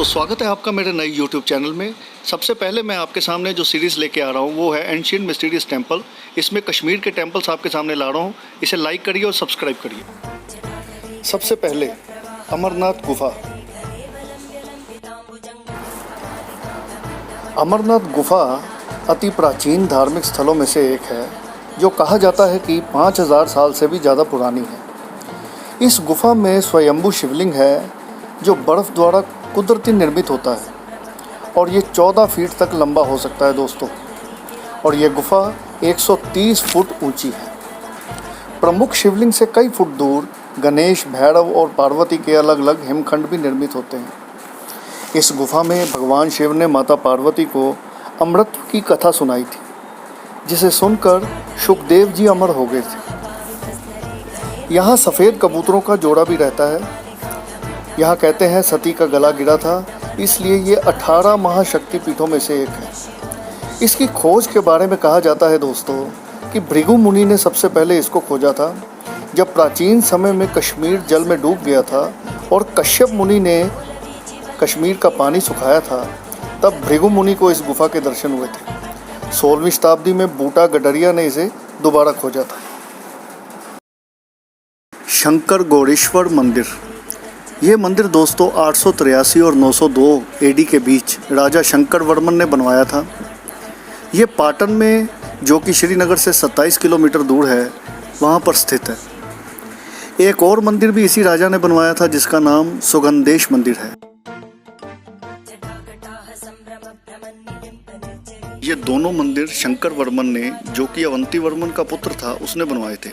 दोस्तों, स्वागत है आपका मेरे नए YouTube चैनल में। सबसे पहले मैं आपके सामने जो सीरीज़ लेके आ रहा हूँ वो है एंशिएंट मिस्टीरियस टेम्पल। इसमें कश्मीर के टेम्पल्स आपके सामने ला रहा हूँ। इसे लाइक करिए और सब्सक्राइब करिए। सबसे पहले अमरनाथ गुफा। अमरनाथ गुफा अति प्राचीन धार्मिक स्थलों में से एक है जो कहा जाता है कि 5000 साल से भी ज़्यादा पुरानी है। इस गुफा में स्वयंभू शिवलिंग है जो बर्फ़ द्वारा कुदरती निर्मित होता है और ये 14 फीट तक लंबा हो सकता है दोस्तों। और ये गुफा 130 फुट ऊंची है। प्रमुख शिवलिंग से कई फुट दूर गणेश, भैरव और पार्वती के अलग अलग हिमखंड भी निर्मित होते हैं। इस गुफा में भगवान शिव ने माता पार्वती को अमृत की कथा सुनाई थी, जिसे सुनकर सुखदेव जी अमर हो गए थे। यहाँ सफ़ेद कबूतरों का जोड़ा भी रहता है। यहाँ कहते हैं सती का गला गिरा था, इसलिए ये 18 महाशक्ति पीठों में से एक है। इसकी खोज के बारे में कहा जाता है दोस्तों कि भृगु मुनि ने सबसे पहले इसको खोजा था। जब प्राचीन समय में कश्मीर जल में डूब गया था और कश्यप मुनि ने कश्मीर का पानी सुखाया था, तब भृगु मुनि को इस गुफा के दर्शन हुए थे। 16वीं शताब्दी में बूटा गडरिया ने इसे दोबारा खोजा था। शंकर गौरेश्वर मंदिर। ये मंदिर दोस्तों 883 और 902 एडी के बीच राजा शंकर वर्मन ने बनवाया था। ये पाटन में, जो कि श्रीनगर से 27 किलोमीटर दूर है, वहाँ पर स्थित है। एक और मंदिर भी इसी राजा ने बनवाया था जिसका नाम सुगंधेश मंदिर है। ये दोनों मंदिर शंकर वर्मन ने, जो कि अवंती वर्मन का पुत्र था, उसने बनवाए थे।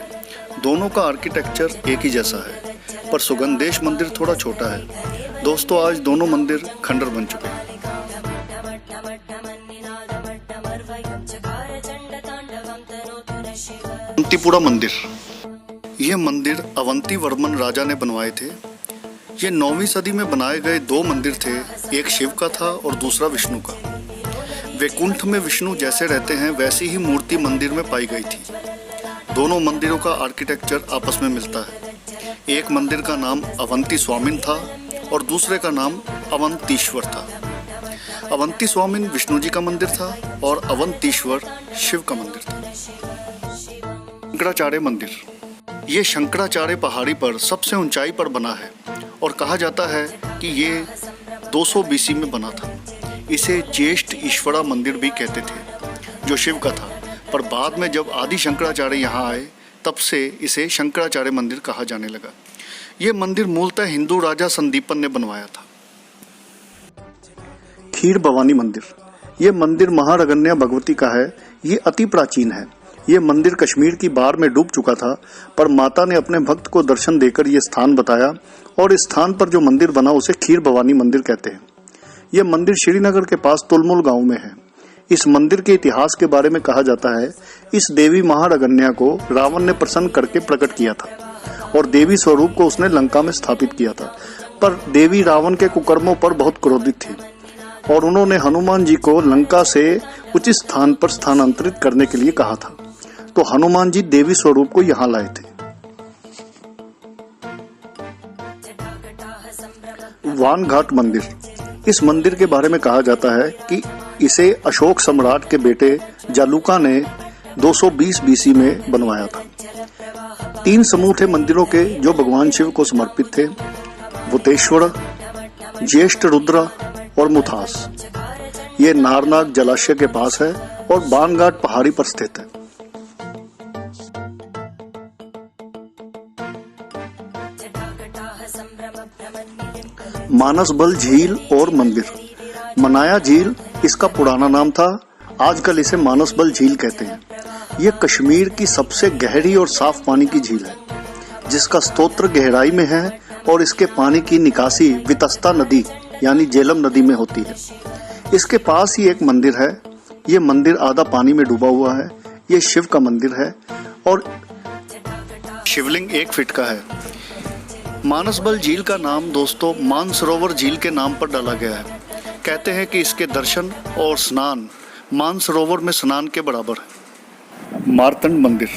दोनों का आर्किटेक्चर एक ही जैसा है, पर सुगंधेश मंदिर थोड़ा छोटा है। दोस्तों, आज दोनों मंदिर खंडर बन चुके हैं। अवंतीपुरा मंदिर। यह मंदिर अवंती वर्मन राजा ने बनवाए थे। ये 9वीं सदी में बनाए गए दो मंदिर थे, एक शिव का था और दूसरा विष्णु का। वैकुंठ में विष्णु जैसे रहते हैं वैसी ही मूर्ति मंदिर में पाई गई थी। दोनों मंदिरों का आर्किटेक्चर आपस में मिलता है। एक मंदिर का नाम अवंती स्वामिन था और दूसरे का नाम अवंतीश्वर था। अवंती स्वामिन विष्णु जी का मंदिर था और अवंतीश्वर शिव का मंदिर था। शंकराचार्य मंदिर। ये शंकराचार्य पहाड़ी पर सबसे ऊंचाई पर बना है और कहा जाता है कि ये 200 BC में बना था। इसे ज्येष्ठ ईश्वरा मंदिर भी कहते थे, जो शिव का था, पर बाद में जब आदि शंकराचार्य यहाँ आए तब से इसे शंकराचार्य मंदिर कहा जाने लगा। ये मंदिर मूलतः हिंदू राजा संदीपन ने बनवाया था। खीर भवानी मंदिर। ये मंदिर महारगन्या भगवती का है। ये अति प्राचीन है। ये मंदिर कश्मीर की बाढ़ में डूब चुका था, पर माता ने अपने भक्त को दर्शन देकर ये स्थान बताया और इस स्थान पर जो मंदिर बना उसे खीर भवानी मंदिर कहते हैं। यह मंदिर श्रीनगर के पास तुलमुल गांव में है। इस मंदिर के इतिहास के बारे में कहा जाता है, इस देवी महारगन्या को रावण ने प्रसन्न करके प्रकट किया था और देवी स्वरूप को उसने लंका में स्थापित किया था। पर देवी रावण के कुकर्मों पर बहुत क्रोधित थी और उन्होंने हनुमान जी को लंका से उचित स्थान पर स्थानांतरित करने के लिए कहा था। तो हनुमान जी देवी स्वरूप को यहाँ लाए थे। वान घाट मंदिर। इस मंदिर के बारे में कहा जाता है कि इसे अशोक सम्राट के बेटे जालूका ने 220 BC में बनवाया था। 3 समूह थे मंदिरों के जो भगवान शिव को समर्पित थे: भूतेश्वर, ज्येष्ठ रुद्र और मुथास। ये नारनाग जलाशय के पास है और बानघाट पहाड़ी पर स्थित है। मानसबल झील और मंदिर। मनाया झील इसका पुराना नाम था, आजकल इसे मानसबल झील कहते हैं। यह कश्मीर की सबसे गहरी और साफ पानी की झील है, जिसका स्रोत गहराई में है और इसके पानी की निकासी वितस्ता नदी यानी झेलम नदी में होती है। इसके पास ही एक मंदिर है। यह मंदिर आधा पानी में डूबा हुआ है। यह शिव का मंदिर है और शिवलिंग 1 फीट का है। मानसबल झील का नाम दोस्तों मानसरोवर झील के नाम पर डाला गया है। कहते हैं कि इसके दर्शन और स्नान मानसरोवर में स्नान के बराबर है। मार्तंड मंदिर।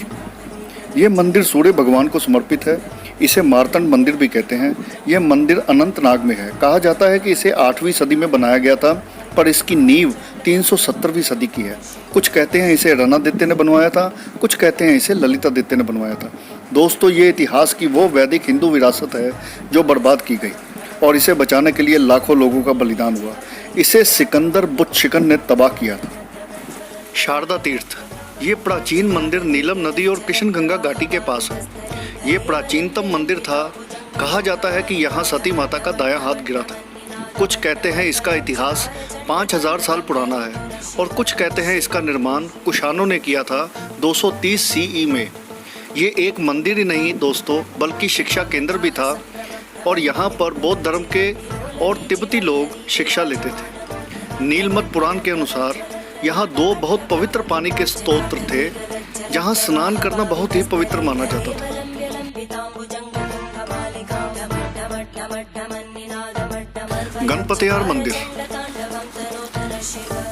ये मंदिर सूर्य भगवान को समर्पित है। इसे मार्तंड मंदिर भी कहते हैं। यह मंदिर अनंतनाग में है। कहा जाता है कि इसे 8वीं सदी में बनाया गया था, पर इसकी नींव 370वीं सदी की है। कुछ कहते हैं इसे रणादित्य ने बनवाया था, कुछ कहते हैं इसे ललितादित्य ने बनवाया था। दोस्तों, ये इतिहास की वो वैदिक हिंदू विरासत है जो बर्बाद की गई और इसे बचाने के लिए लाखों लोगों का बलिदान हुआ। इसे सिकंदर बुत शिकन ने तबाह किया था। शारदा तीर्थ, ये प्राचीन मंदिर नीलम नदी और कृष्णगंगा घाटी के पास है। ये प्राचीनतम मंदिर था। कहा जाता है कि यहाँ सती माता का दायां हाथ गिरा था। कुछ कहते हैं इसका इतिहास 5000 साल पुराना है और कुछ कहते हैं इसका निर्माण कुषाणों ने किया था 230 CE में। ये एक मंदिर ही नहीं दोस्तों, बल्कि शिक्षा केंद्र भी था और यहाँ पर बौद्ध धर्म के और तिब्बती लोग शिक्षा लेते थे। नीलमत पुराण के अनुसार यहाँ 2 बहुत पवित्र पानी के स्रोत थे, जहाँ स्नान करना बहुत ही पवित्र माना जाता था। गणपतियार मंदिर,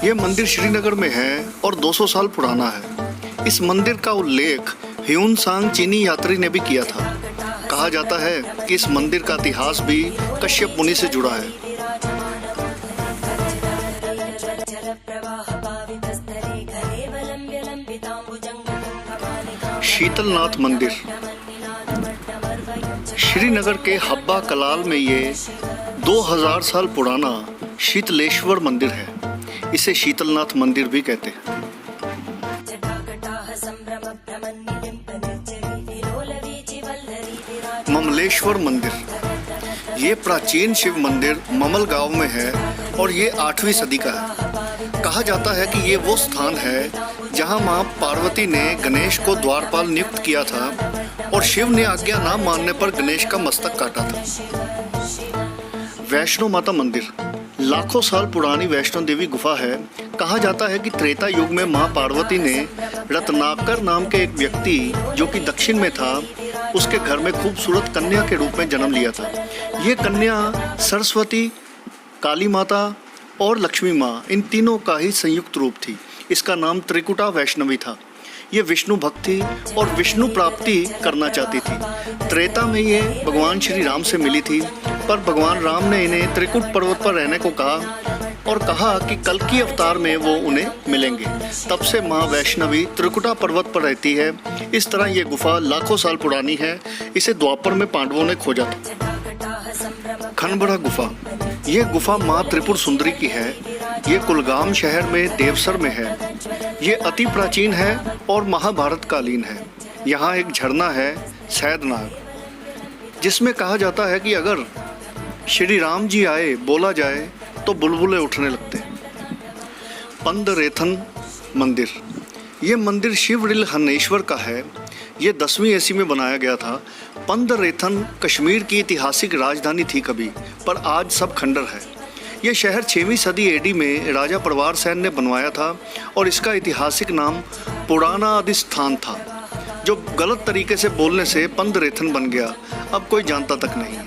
ये मंदिर श्रीनगर में है और 200 साल पुराना है। इस मंदिर का उल्लेख ह्यून सांग चीनी यात्री ने भी किया था। कहा जाता है कि इस मंदिर का इतिहास भी कश्यप मुनि से जुड़ा है। शीतलनाथ मंदिर, श्रीनगर के हब्बा कलाल में ये 2000 साल पुराना शीतलेश्वर मंदिर है। इसे शीतलनाथ मंदिर भी कहते हैं। ममलेश्वर मंदिर, ये प्राचीन शिव मंदिर ममल गांव में है और ये 8वीं सदी का है। कहा जाता है कि ये वो स्थान है जहां मां पार्वती ने गणेश को द्वारपाल नियुक्त किया था और शिव ने आज्ञा ना मानने पर गणेश का मस्तक काटा था। वैष्णो माता मंदिर, लाखों साल पुरानी वैष्णो देवी गुफा है। कहा जाता है कि त्रेता युग में मां पार्वती ने रत्नाकर नाम के एक व्यक्ति जो कि दक्षिण में था, उसके घर में खूबसूरत कन्या के रूप में जन्म लिया था। ये कन्या सरस्वती, काली माता और लक्ष्मी माँ, इन तीनों का ही संयुक्त रूप थी। इसका नाम त्रिकुटा वैष्णवी था। ये विष्णु भक्त थी और विष्णु प्राप्ति करना चाहती थी। त्रेता में ये भगवान श्री राम से मिली थी, पर भगवान राम ने इन्हें त्रिकुट पर्वत पर रहने को कहा और कहा कि कल की अवतार में वो उन्हें मिलेंगे। तब से माँ वैष्णवी त्रिकुटा पर्वत पर रहती है। इस तरह ये गुफा लाखों साल पुरानी है। इसे द्वापर में पांडवों ने खोजा था। खनबड़ा गुफा, ये गुफा माँ त्रिपुर सुंदरी की है। ये कुलगाम शहर में देवसर में है। ये अति प्राचीन है और महाभारत कालीन है। यहाँ एक झरना है सैदनाग, जिसमें कहा जाता है कि अगर श्री राम जी आए बोला जाए तो बुलबुलें उठने लगते। पंदरेथन मंदिर, ये मंदिर शिवरिल हनेश्वर का है। ये 10वीं ईस्वी में बनाया गया था। पंदरेथन कश्मीर की ऐतिहासिक राजधानी थी कभी, पर आज सब खंडर है। यह शहर 6वीं सदी AD में राजा प्रवार सेन ने बनवाया था और इसका ऐतिहासिक नाम पुराना अधिष्ठान था, जो गलत तरीके से बोलने से पंदरेथन बन गया। अब कोई जानता तक नहीं।